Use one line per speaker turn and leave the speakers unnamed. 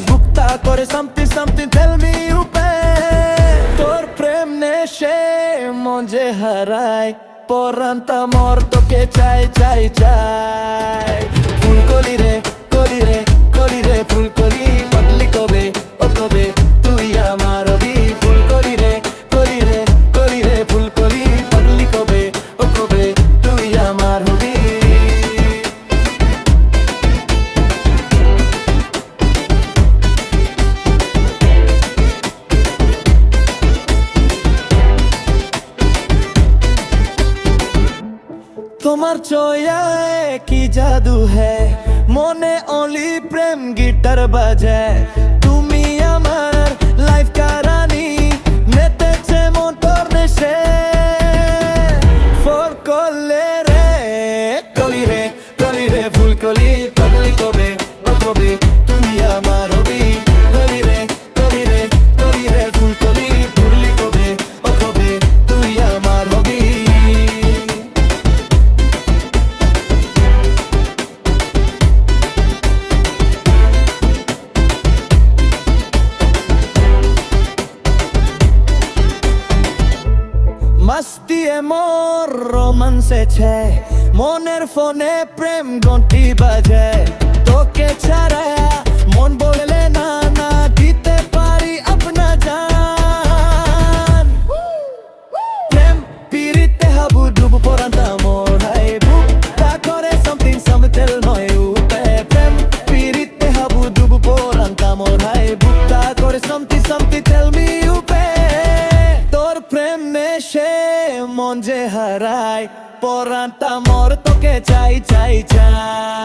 বুকটা করে something something tell me you pay তোর প্রেম নেশে মন যে হারায় পরান্তা মর তোকে চাই চাই চাই ফুলকলি রে কলি রে কলি রে ফুলকলি পাগলি কবে ও কবে তুই আমার হবি ফুলকলি রে কলি রে কলি রে ফুলকলি পাগলি কবে ও কবে তুই আমার হবি তোমার চোয়ায় কি জাদু হ্যায় মনে অলি প্রেম গিটার বাজায় তুমি আমার লাইফ কারানি মেতেছে মন তোর নেশে ফর কলে রে কলি রে ফুলকলি পাগলি কবে ও কবে তুমি আমার হবি কলি রে কলি রে কলি রে ফুলকলি পাগলি কবে ও কবে তুই আমার হবি मस्ती मोर रोमांसे छे मोनेर फोने प्रेम घंटी बाजे तोके छाड़ा मन बोले ना ना दीते पारी अपना जान प्रेम पीरिते हाबु डुबु पोरांता मोर हाय बुकटा करे something something tell my upe प्रेम पीरिते हाबु डुबु पोरांता मोर हाय बुकटा करे something something tell me upe তোর প্রেম নেশে মন যে হারায় পরান্তা মর তোকে চাই চাই চাই